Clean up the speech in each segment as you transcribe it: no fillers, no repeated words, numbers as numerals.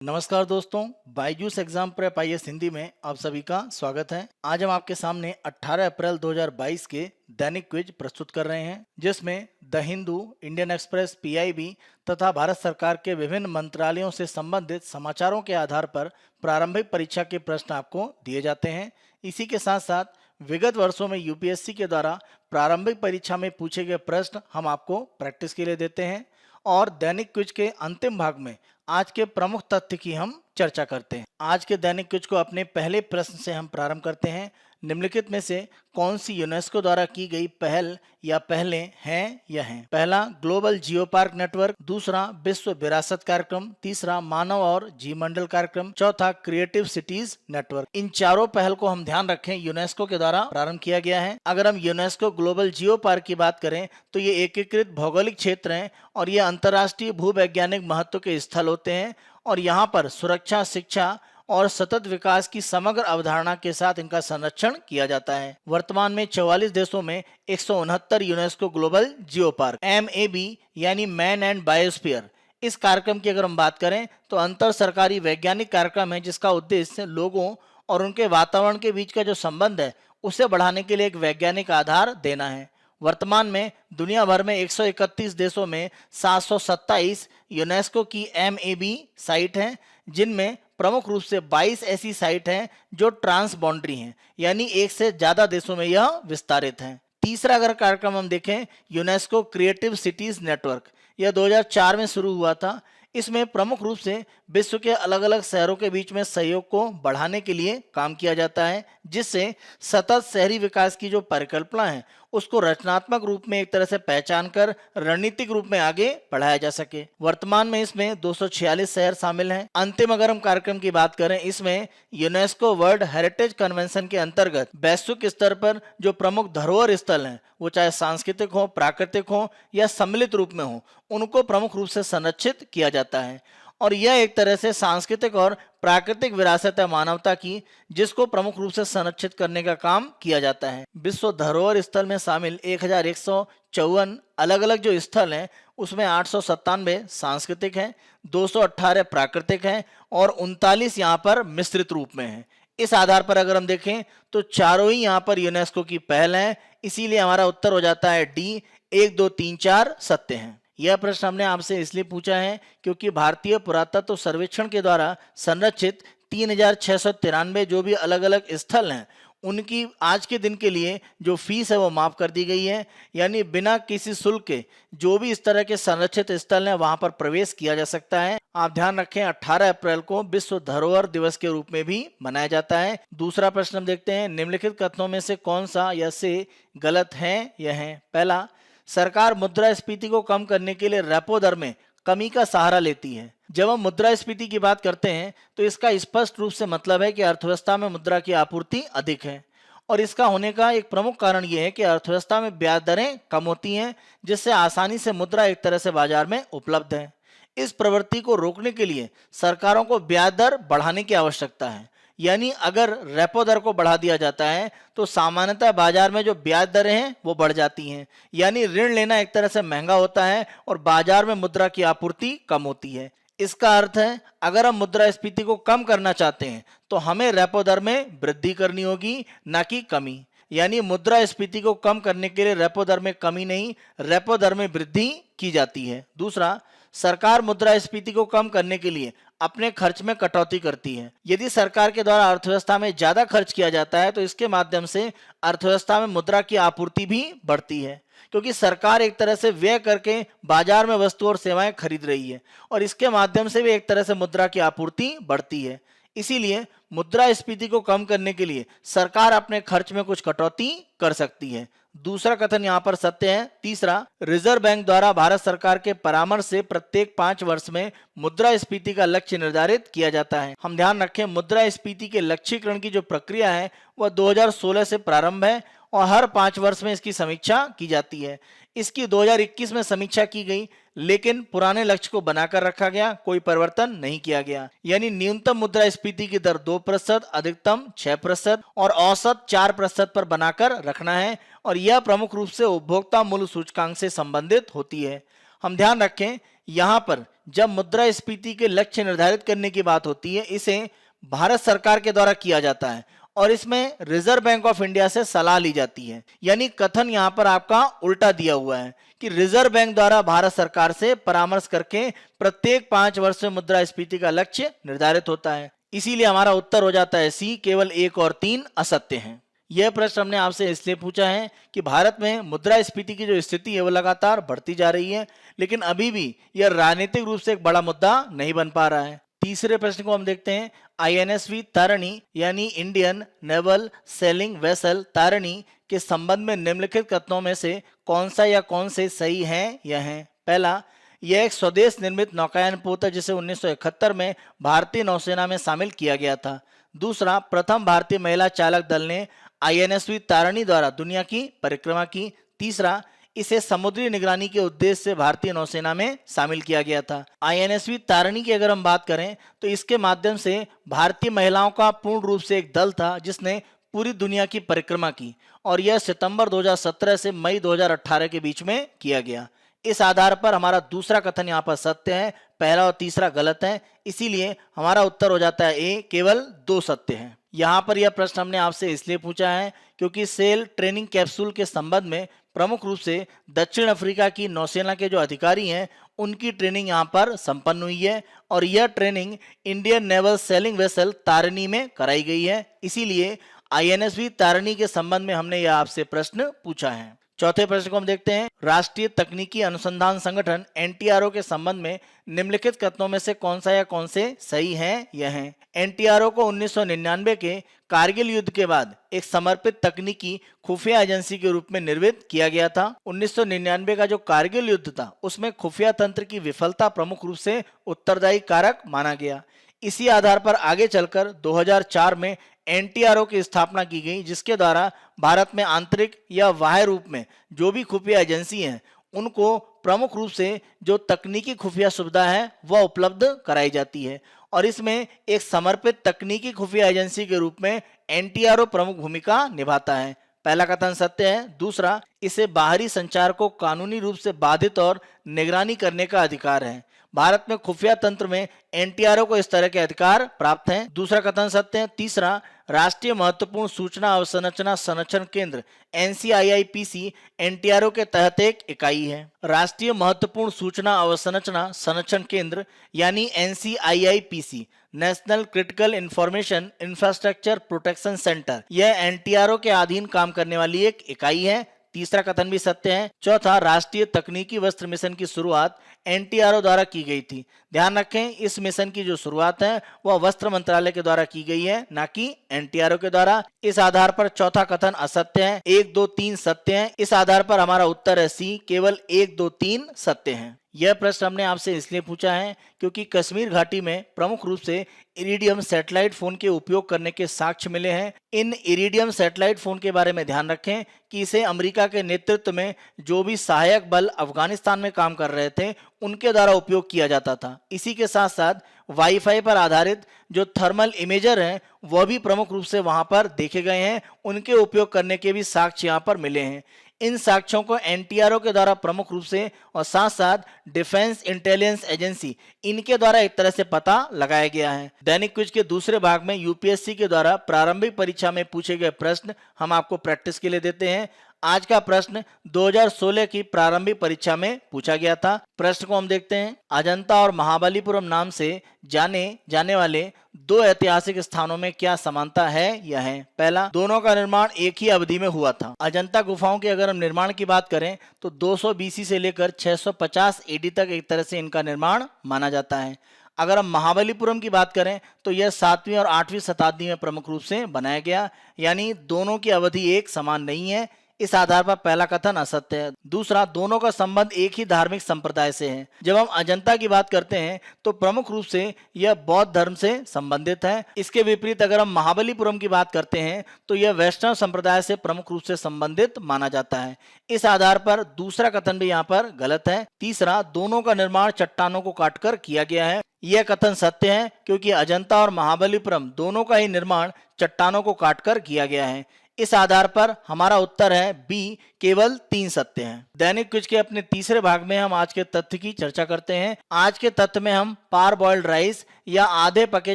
नमस्कार दोस्तों, Byju's exam prep IAS Hindi में आप सभी का स्वागत है। आज हम आपके सामने 18 अप्रैल 2022 के दैनिक क्विज प्रस्तुत कर रहे हैं, जिसमें the Hindu, Indian express, PIB तथा भारत सरकार के विभिन्न मंत्रालयों से संबंधित समाचारों के आधार पर प्रारंभिक परीक्षा के प्रश्न आपको दिए जाते हैं। इसी के साथ साथ विगत वर्षों में यूपीएससी के द्वारा प्रारंभिक परीक्षा में पूछे गए प्रश्न हम आपको प्रैक्टिस के लिए देते हैं और दैनिक क्विज के अंतिम भाग में आज के प्रमुख तथ्य की हम चर्चा करते हैं। आज के दैनिक क्विज को अपने पहले प्रश्न से हम प्रारंभ करते हैं। निम्नलिखित में से कौन सी यूनेस्को द्वारा की गई पहल या पहले हैं या हैं? पहला, ग्लोबल जियो पार्क नेटवर्क। दूसरा, विश्व विरासत कार्यक्रम। तीसरा, मानव और जीवमंडल कार्यक्रम। चौथा, क्रिएटिव सिटीज नेटवर्क। इन चारों पहल को हम ध्यान रखें यूनेस्को के द्वारा प्रारंभ किया गया है। अगर हम यूनेस्को ग्लोबल जियो पार्क की बात करें तो ये एकीकृत भौगोलिक क्षेत्र हैं और ये अंतर्राष्ट्रीय भूवैज्ञानिक महत्व के स्थल होते हैं और यहाँ पर सुरक्षा, शिक्षा और सतत विकास की समग्र अवधारणा के साथ इनका संरक्षण किया जाता है। वर्तमान में 44 देशों में 169 UNESCO global geo park MAB यानी मैन एंड बायोस्फीयर। इस कार्यक्रम की अगर हम बात करें तो अंतर सरकारी वैज्ञानिक कार्यक्रम है जिसका उद्देश्य लोगों और उनके वातावरण के बीच का जो संबंध है उसे बढ़ाने के लिए एक वैज्ञानिक आधार देना है। वर्तमान में दुनिया भर में 131 देशों में 727 यूनेस्को की MAB साइट हैं, जिनमें प्रमुख रूप से 22 ऐसी साइट हैं जो ट्रांस बाउंड्री हैं, यानी एक से ज्यादा देशों में यह विस्तारित हैं। तीसरा अगर कार्यक्रम हम देखें, यूनेस्को क्रिएटिव सिटीज नेटवर्क, यह 2004 में शुरू हुआ था। इसमें प्रमुख रूप से विश्व के अलग अलग शहरों के बीच में सहयोग को बढ़ाने के लिए काम किया जाता है, जिससे सतत शहरी विकास की जो परिकल्पना है उसको रचनात्मक रूप में एक तरह से पहचान कर रणनीतिक रूप में आगे बढ़ाया जा सके। वर्तमान में इसमें 246 शहर शामिल हैं। अंतिम अगर हम कार्यक्रम की बात करें, इसमें यूनेस्को वर्ल्ड हेरिटेज कन्वेंशन के अंतर्गत वैश्विक स्तर पर जो प्रमुख धरोहर स्थल हैं, वो चाहे सांस्कृतिक हो, प्राकृतिक हो या सम्मिलित रूप में हो, उनको प्रमुख रूप से संरक्षित किया जाता है और यह एक तरह से सांस्कृतिक और प्राकृतिक विरासत है मानवता की, जिसको प्रमुख रूप से संरक्षित करने का काम किया जाता है। विश्व धरोहर स्थल में शामिल 1154 अलग अलग जो स्थल हैं उसमें 897 सांस्कृतिक हैं, 218 प्राकृतिक हैं और 39 यहाँ पर मिश्रित रूप में हैं। इस आधार पर अगर हम देखें तो चारों ही यहाँ पर यूनेस्को की पहल है, इसीलिए हमारा उत्तर हो जाता है डी, 1, 2, 3, 4 सत्य हैं। यह प्रश्न हमने आपसे इसलिए पूछा है क्योंकि भारतीय पुरातत्व सर्वेक्षण के द्वारा संरक्षित 3693 जो भी अलग अलग स्थल हैं उनकी आज के दिन के लिए जो फीस है वो माफ कर दी गई है, यानी बिना किसी शुल्क के जो भी इस तरह के संरक्षित स्थल हैं वहां पर प्रवेश किया जा सकता है। आप ध्यान रखें 18 अप्रैल को विश्व धरोहर दिवस के रूप में भी मनाया जाता है। दूसरा प्रश्न हम देखते हैं, निम्नलिखित कथनों में से कौन सा या से गलत है या है? पहला, सरकार मुद्रास्फीति को कम करने के लिए रेपो दर में कमी का सहारा लेती है। जब हम मुद्रास्फीति की बात करते हैं तो इसका स्पष्ट रूप से मतलब है कि अर्थव्यवस्था में मुद्रा की आपूर्ति अधिक है और इसका होने का एक प्रमुख कारण यह है कि अर्थव्यवस्था में ब्याज दरें कम होती हैं, जिससे आसानी से मुद्रा एक तरह से बाजार में उपलब्ध है। इस प्रवृत्ति को रोकने के लिए सरकारों को ब्याज दर बढ़ाने की आवश्यकता है, यानी अगर रेपो दर को बढ़ा दिया जाता है तो सामान्यतः बाजार में जो ब्याज दरें हैं वो बढ़ जाती हैं, यानी ऋण लेना एक तरह से महंगा होता है और बाजार में मुद्रा की आपूर्ति कम होती है। इसका अर्थ है अगर हम मुद्रास्फीति को कम करना चाहते हैं तो हमें रेपो दर में वृद्धि करनी होगी, ना कि कमी। यानी मुद्रास्फीति को कम करने के लिए रेपो दर में कमी नहीं, रेपो दर में वृद्धि की जाती है। दूसरा, सरकार मुद्रास्फीति को कम करने के लिए अपने खर्च में कटौती करती है। यदि सरकार के द्वारा अर्थव्यवस्था में ज्यादा खर्च किया जाता है तो इसके माध्यम से अर्थव्यवस्था में मुद्रा की आपूर्ति भी बढ़ती है, क्योंकि सरकार एक तरह से व्यय करके बाजार में वस्तु और सेवाएं खरीद रही है और इसके माध्यम से भी एक तरह से मुद्रा की आपूर्ति बढ़ती है। इसीलिए मुद्रास्फीति को कम करने के लिए सरकार अपने खर्च में कुछ कटौती कर सकती है। दूसरा कथन यहाँ पर सत्य है। तीसरा, रिजर्व बैंक द्वारा भारत सरकार के परामर्श से प्रत्येक 5 वर्ष में मुद्रास्फीति का लक्ष्य निर्धारित किया जाता है। हम ध्यान रखें मुद्रास्फीति के लक्ष्यीकरण की जो प्रक्रिया है वह 2016 से प्रारंभ है और हर 5 वर्ष में इसकी समीक्षा की जाती है। इसकी 2021 में समीक्षा की गई, लेकिन पुराने लक्ष्य को बनाकर रखा गया, कोई परिवर्तन नहीं किया गया। यानी न्यूनतम मुद्रास्फीति की दर 2%, अधिकतम 6% और औसत 4% पर बनाकर रखना है और यह प्रमुख रूप से उपभोक्ता मूल्य सूचकांक से संबंधित होती है। हम ध्यान रखें, यहाँ पर जब मुद्रास्फीति के लक्ष्य निर्धारित करने की बात होती है, इसे भारत सरकार के द्वारा किया जाता है और इसमें रिजर्व बैंक ऑफ इंडिया से सलाह ली जाती है। यानी कथन यहाँ पर आपका उल्टा दिया हुआ है कि रिजर्व बैंक द्वारा भारत सरकार से परामर्श करके प्रत्येक 5 वर्ष में मुद्रास्फीति का लक्ष्य निर्धारित होता है। इसीलिए हमारा उत्तर हो जाता है सी, केवल 1 और 3 असत्य हैं। यह प्रश्न हमने आपसे इसलिए पूछा है कि भारत में मुद्रास्फीति की जो स्थिति है वो लगातार बढ़ती जा रही है, लेकिन अभी भी यह राजनीतिक रूप से एक बड़ा मुद्दा नहीं बन पा रहा है। तीसरे प्रश्न को हम देखते हैं। आईएनएसवी तारिणी यानी Indian naval selling vessel Tarini के संबंध में निम्नलिखित कथनों में से कौन सा या कौन से सही हैं या हैं? पहला, यह एक स्वदेश निर्मित नौकायन पोत है जिसे 1971 में भारतीय नौसेना में शामिल किया गया था। दूसरा, प्रथम भारतीय महिला चालक दल ने आईएनएसवी तारिणी द्वारा दुनिया की परिक्रमा की। तीसरा, इसे समुद्री निगरानी के उद्देश्य से भारतीय नौसेना में शामिल किया गया था। आईएनएसवी तारिणी की अगर हम बात करें तो इसके माध्यम से भारतीय महिलाओं का पूर्ण रूप से एक दल था जिसने पूरी दुनिया की परिक्रमा की और यह सितंबर 2017 से मई 2018 के बीच में किया गया। इस आधार पर हमारा दूसरा कथन यहाँ पर सत्य है, पहला और तीसरा गलत है, इसीलिए हमारा उत्तर हो जाता है ए, केवल 2 सत्य हैं। यहाँ पर यह प्रश्न हमने आपसे इसलिए पूछा है क्योंकि सेल ट्रेनिंग कैप्सूल के संबंध में प्रमुख रूप से दक्षिण अफ्रीका की नौसेना के जो अधिकारी हैं उनकी ट्रेनिंग यहाँ पर संपन्न हुई है और यह training Indian naval selling vessel Tarini में कराई गई है। इसीलिए आईएनएसवी तारिणी के संबंध में हमने यह आपसे प्रश्न पूछा है। चौथे प्रश्न को हम देखते हैं। राष्ट्रीय तकनीकी अनुसंधान संगठन एनटीआरओ के संबंध में निम्नलिखित कथनों में से कौन सा या कौन से सही हैं या हैं? एनटीआरओ को 1999 के कारगिल युद्ध के बाद एक समर्पित तकनीकी खुफिया एजेंसी के रूप में निर्मित किया गया था। 1999 का जो कारगिल युद्ध था उसमें खुफिया तंत्र की विफलता प्रमुख रूप से उत्तरदायी कारक माना गया। इसी आधार पर आगे चलकर 2004 में एनटीआरओ की स्थापना की गई जिसके द्वारा भारत में आंतरिक या बाह्य रूप में जो भी खुफिया एजेंसी हैं उनको प्रमुख रूप से जो तकनीकी खुफिया सुविधा है वह उपलब्ध कराई जाती है और इसमें एक समर्पित तकनीकी खुफिया एजेंसी के रूप में एनटीआरओ प्रमुख भूमिका निभाता है। पहला कथन सत्य है। दूसरा, इसे बाहरी संचार को कानूनी रूप से बाधित और निगरानी करने का अधिकार है। भारत में खुफिया तंत्र में एनटीआरओ को इस तरह के अधिकार प्राप्त हैं। दूसरा कथन सत्य है। तीसरा, राष्ट्रीय महत्वपूर्ण सूचना अवसंरचना संरक्षण केंद्र एनसीआईआईपीसी एनटीआरओ के तहत एक इकाई है। राष्ट्रीय महत्वपूर्ण सूचना अवसंरचना संरक्षण केंद्र यानी NCIIPC national critical information infrastructure protection centre, यह एनटीआरओ के अधीन काम करने वाली एक इकाई है। तीसरा कथन भी सत्य है। चौथा, राष्ट्रीय तकनीकी वस्त्र मिशन की शुरुआत एनटीआरओ द्वारा की गई थी। ध्यान रखें, इस मिशन की जो शुरुआत है वह वस्त्र मंत्रालय के द्वारा की गई है, ना कि एनटीआरओ के द्वारा। इस आधार पर चौथा कथन असत्य है। 1, 2, 3 सत्य है। इस आधार पर हमारा उत्तर है सी, केवल 1, 2, 3 सत्य है। यह प्रश्न हमने आपसे इसलिए पूछा है क्योंकि कश्मीर घाटी में प्रमुख रूप से इरिडियम सैटेलाइट फोन के उपयोग करने के साक्ष्य मिले हैं। इन इरिडियम सैटेलाइट फोन के बारे में ध्यान रखें कि इसे अमेरिका के नेतृत्व में जो भी सहायक बल अफगानिस्तान में काम कर रहे थे उनके द्वारा उपयोग किया जाता था। इसी के साथ साथ वाईफाई पर आधारित जो थर्मल इमेजर हैं वह भी प्रमुख रूप से वहां पर देखे गए हैं, उनके उपयोग करने के भी साक्ष्य यहाँ पर मिले हैं। इन साक्ष्यों को एनटीआरओ के द्वारा प्रमुख रूप से और साथ साथ डिफेंस इंटेलिजेंस एजेंसी इनके द्वारा एक तरह से पता लगाया गया है। दैनिक क्विज के दूसरे भाग में यूपीएससी के द्वारा प्रारंभिक परीक्षा में पूछे गए प्रश्न हम आपको प्रैक्टिस के लिए देते हैं। आज का प्रश्न 2016 की प्रारंभिक परीक्षा में पूछा गया था। प्रश्न को हम देखते हैं। अजंता और महाबलीपुरम नाम से जाने जाने वाले 2 ऐतिहासिक स्थानों में क्या समानता है या है? पहला, दोनों का निर्माण एक ही अवधि में हुआ था। अजंता गुफाओं के अगर हम निर्माण की बात करें तो 200 बीसी से लेकर 650 एडी तक एक तरह से इनका निर्माण माना जाता है। अगर हम महाबलीपुरम की बात करें तो यह 7वीं और 8वीं शताब्दी में प्रमुख रूप से बनाया गया, यानी दोनों की अवधि एक समान नहीं है। इस आधार पर पहला कथन असत्य है। दूसरा, दोनों का संबंध एक ही धार्मिक संप्रदाय से है। जब हम अजंता की बात करते हैं तो प्रमुख रूप से यह बौद्ध धर्म से संबंधित है। इसके विपरीत अगर हम महाबलीपुरम की बात करते हैं तो यह वैष्णव संप्रदाय से प्रमुख रूप से संबंधित माना जाता है। इस आधार पर दूसरा कथन भी यहाँ पर गलत है। तीसरा, दोनों का निर्माण चट्टानों को काटकर किया गया है। यह कथन सत्य है क्योंकि अजंता और महाबलीपुरम दोनों का ही निर्माण चट्टानों को काटकर किया गया है। इस आधार पर हमारा उत्तर है बी, केवल 3 सत्य हैं। दैनिक क्विज के अपने तीसरे भाग में हम आज के तथ्य की चर्चा करते हैं। आज के तथ्य में हम पार बॉइल्ड राइस या आधे पके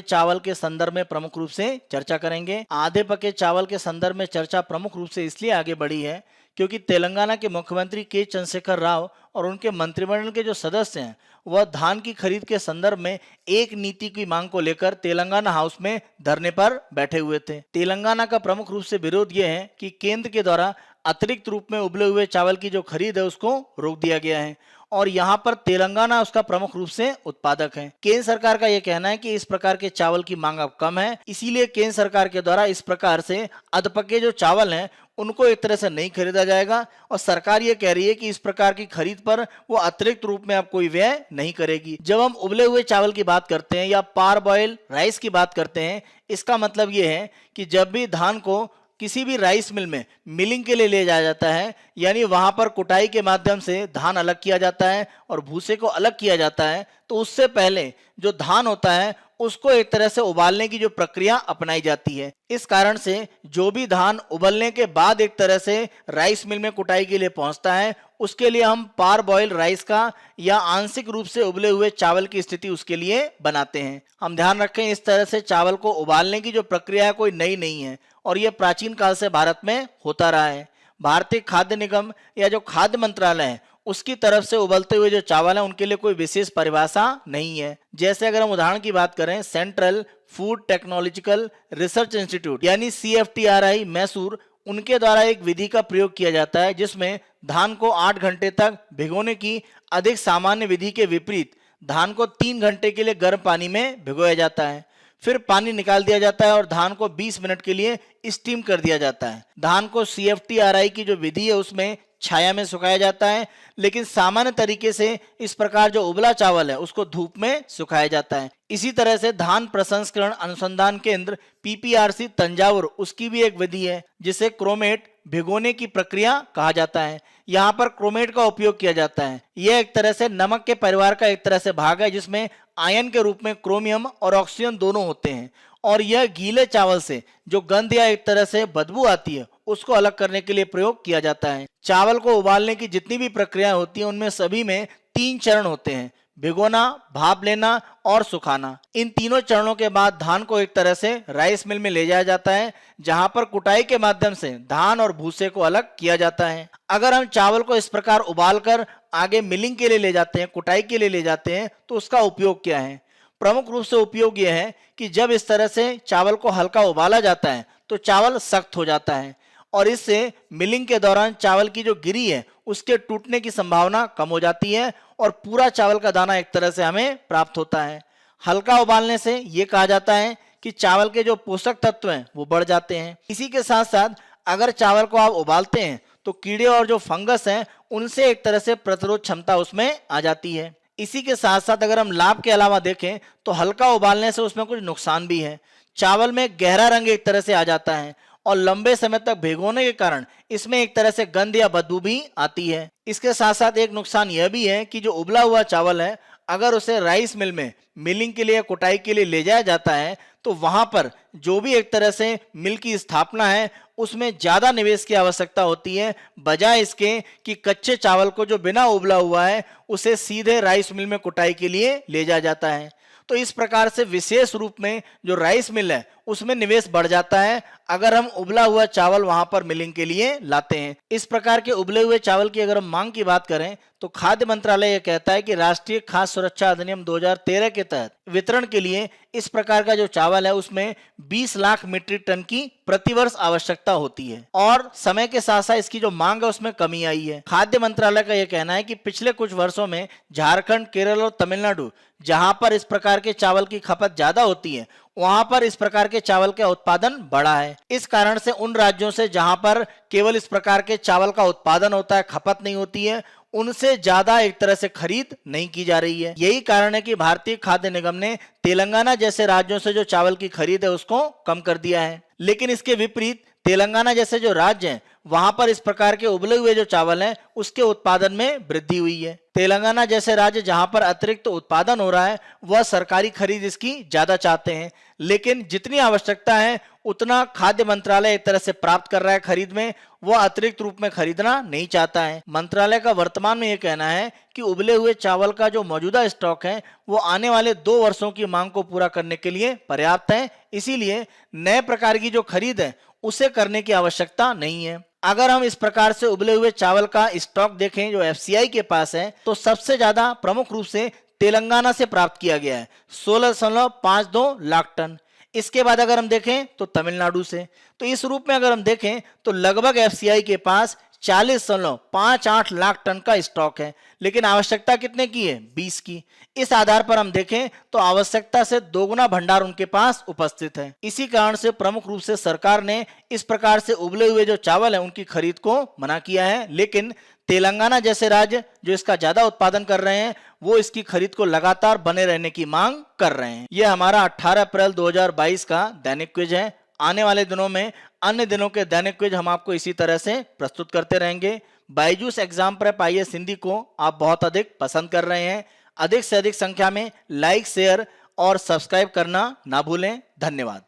चावल के संदर्भ में प्रमुख रूप से चर्चा करेंगे। आधे पके चावल के संदर्भ में चर्चा प्रमुख रूप से इसलिए आगे बढ़ी है क्योंकि तेलंगाना के मुख्यमंत्री के चंद्रशेखर राव और उनके मंत्रिमंडल के जो सदस्य हैं वह धान की खरीद के संदर्भ में एक नीति की मांग को लेकर तेलंगाना हाउस में धरने पर बैठे हुए थे। तेलंगाना का प्रमुख रूप से विरोध यह है कि केंद्र के द्वारा अतिरिक्त रूप में उबले हुए चावल की जो खरीद है उसको रोक दिया गया है और यहाँ पर तेलंगाना उसका प्रमुख रूप से उत्पादक है। केंद्र सरकार का यह कहना है कि इस प्रकार के चावल की मांग अब कम है, इसीलिए केंद्र सरकार के द्वारा इस प्रकार से अधपके जो चावल हैं उनको एक तरह से नहीं खरीदा जाएगा और सरकार ये कह रही है कि इस प्रकार की खरीद पर वो अतिरिक्त रूप में अब कोई व्यय नहीं करेगी। जब हम उबले हुए चावल की बात करते हैं या पार बॉयल राइस की बात करते हैं, इसका मतलब ये है कि जब भी धान को किसी भी राइस मिल में मिलिंग के लिए ले जाया जाता है, यानी वहां पर कुटाई के माध्यम से धान अलग किया जाता है और भूसे को अलग किया जाता है, तो उससे पहले जो धान होता है उसको एक तरह से उबालने की जो प्रक्रिया अपनाई जाती है। इस कारण से जो भी धान उबलने के बाद एक तरह से राइस मिल में कुटाई के लिए पहुंचता है उसके लिए हम पार बॉयल राइस का या आंशिक रूप से उबले हुए चावल की स्थिति उसके लिए बनाते हैं। हम ध्यान रखें इस तरह से चावल को उबालने की जो प्रक्रिया है कोई नई नहीं है और यह प्राचीन काल से भारत में होता रहा है। भारतीय खाद्य निगम या जो खाद्य मंत्रालय है उसकी तरफ से उबलते हुए जो चावल है उनके लिए कोई विशेष परिभाषा नहीं है। जैसे अगर हम उदाहरण की बात करें, central food technological research institute यानी CFTRI मैसूर, उनके द्वारा एक विधि का प्रयोग किया जाता है जिसमें धान को 8 घंटे तक भिगोने की अधिक सामान्य विधि के विपरीत धान को 3 घंटे के लिए गर्म पानी में भिगोया जाता है। फिर पानी निकाल दिया जाता है और धान को 20 मिनट के लिए स्टीम कर दिया जाता है। धान को CFTRI की जो विधि है उसमें छाया में सुखाया जाता है, लेकिन सामान्य तरीके से इस प्रकार जो उबला चावल है उसको धूप में सुखाया जाता है। इसी तरह से धान प्रसंस्करण अनुसंधान केंद्र PPRC तंजावुर, उसकी भी एक विधि है जिसे क्रोमेट भिगोने की प्रक्रिया कहा जाता है। यहाँ पर क्रोमेट का उपयोग किया जाता है। यह एक तरह से नमक के परिवार का एक तरह से भाग है जिसमें आयन के रूप में क्रोमियम और ऑक्सीजन दोनों होते हैं और यह गीले चावल से जो गंध या एक तरह से बदबू आती है उसको अलग करने के लिए प्रयोग किया जाता है। चावल को उबालने की जितनी भी प्रक्रिया होती है उनमें सभी में 3 चरण होते हैं, भिगोना, भाप लेना और सुखाना। इन तीनों चरणों के बाद धान को एक तरह से राइस मिल में ले जाया जाता है जहां पर कुटाई के माध्यम से धान और भूसे को अलग किया जाता है। अगर हम चावल को इस प्रकार उबालकर आगे मिलिंग के लिए ले जाते हैं, कुटाई के लिए ले जाते हैं, तो उसका उपयोग क्या है? प्रमुख रूप से उपयोग यह है कि जब इस तरह से चावल को हल्का उबाला जाता है तो चावल सख्त हो जाता है और इससे मिलिंग के दौरान चावल की जो गिरी है उसके टूटने की संभावना कम हो जाती है और पूरा चावल का दाना एक तरह से हमें प्राप्त होता है। हल्का उबालने से ये कहा जाता है कि चावल के जो पोषक तत्व हैं वो बढ़ जाते हैं। इसी के साथ साथ अगर चावल को आप उबालते हैं तो कीड़े और जो फंगस हैं उनसे एक तरह से प्रतिरोध क्षमता उसमें आ जाती है। इसी के साथ साथ अगर हम लाभ के अलावा देखें तो हल्का उबालने से उसमें कुछ नुकसान भी है। चावल में गहरा रंग एक तरह से आ जाता है और लंबे समय तक भिगोने के कारण इसमें एक तरह से गंध या बदबू भी आती है। इसके साथ साथ एक नुकसान यह भी है कि जो उबला हुआ चावल है अगर उसे राइस मिल में मिलिंग के लिए, कुटाई के लिए ले जाया जाता है तो वहां पर जो भी एक तरह से मिल की स्थापना है उसमें ज्यादा निवेश की आवश्यकता होती है, बजाय इसके कि कच्चे चावल को जो बिना उबला हुआ है उसे सीधे राइस मिल में कुटाई के लिए ले जाया जाता है। तो इस प्रकार से विशेष रूप में जो राइस मिल है उसमें निवेश बढ़ जाता है अगर हम उबला हुआ चावल वहां पर मिलिंग के लिए लाते हैं। इस प्रकार के उबले हुए चावल की अगर हम मांग की बात करें तो खाद्य मंत्रालय यह कहता है कि राष्ट्रीय खाद्य सुरक्षा अधिनियम 2013 के तहत वितरण के लिए इस प्रकार का जो चावल है उसमें 20 लाख मीट्रिक टन की प्रतिवर्ष आवश्यकता होती है और समय के साथ साथ इसकी जो मांग है उसमें कमी आई है। खाद्य मंत्रालय का यह कहना है कि पिछले कुछ वर्षों में झारखंड, केरल और तमिलनाडु जहां पर इस प्रकार के चावल की खपत ज्यादा होती है वहां पर इस प्रकार के चावल का उत्पादन बढ़ा है। इस कारण से उन राज्यों से जहां पर केवल इस प्रकार के चावल का उत्पादन होता है, खपत नहीं होती है, उनसे ज्यादा एक तरह से खरीद नहीं की जा रही है। यही कारण है कि भारतीय खाद्य निगम ने तेलंगाना जैसे राज्यों से जो चावल की खरीद है उसको कम कर दिया है। लेकिन इसके विपरीत तेलंगाना जैसे जो राज्य हैं वहां पर इस प्रकार के उबले हुए जो चावल हैं उसके उत्पादन में वृद्धि हुई है। तेलंगाना जैसे राज्य जहां पर अतिरिक्त उत्पादन हो रहा है वह सरकारी खरीद इसकी ज्यादा चाहते हैं, लेकिन जितनी आवश्यकता है उतना खाद्य मंत्रालय एक तरह से प्राप्त कर रहा है खरीद में, वह अतिरिक्त रूप में खरीदना नहीं चाहता है। मंत्रालय का वर्तमान में यह कहना है कि उबले हुए चावल का जो मौजूदा स्टॉक है वो आने वाले 2 वर्षों की मांग को पूरा करने के लिए पर्याप्त है, इसीलिए नए प्रकार की जो खरीद है उसे करने की आवश्यकता नहीं है। अगर हम इस प्रकार से उबले हुए चावल का स्टॉक देखें जो एफसीआई के पास है, तो सबसे ज्यादा प्रमुख रूप से तेलंगाना से प्राप्त किया गया है 16.52 लाख टन। इसके बाद अगर हम देखें तो तमिलनाडु से, तो इस रूप में अगर हम देखें तो लगभग एफसीआई के पास 40.58 लाख टन का स्टॉक है, लेकिन आवश्यकता कितने की है? 20 की। इस आधार पर हम देखें तो आवश्यकता से दोगुना भंडार उनके पास उपस्थित है। इसी कारण से प्रमुख रूप से सरकार ने इस प्रकार से उबले हुए जो चावल है उनकी खरीद को मना किया है, लेकिन तेलंगाना जैसे राज्य जो इसका ज्यादा उत्पादन कर रहे हैं वो इसकी खरीद को लगातार बने रहने की मांग कर रहे हैं। यह हमारा 18 अप्रैल 2022 का दैनिक क्विज है। आने वाले दिनों में अन्य दिनों के दैनिक क्विज हम आपको इसी तरह से प्रस्तुत करते रहेंगे। Byju's exam prep IAS Hindi को आप बहुत अधिक पसंद कर रहे हैं। अधिक से अधिक संख्या में लाइक, शेयर और सब्सक्राइब करना ना भूलें। धन्यवाद।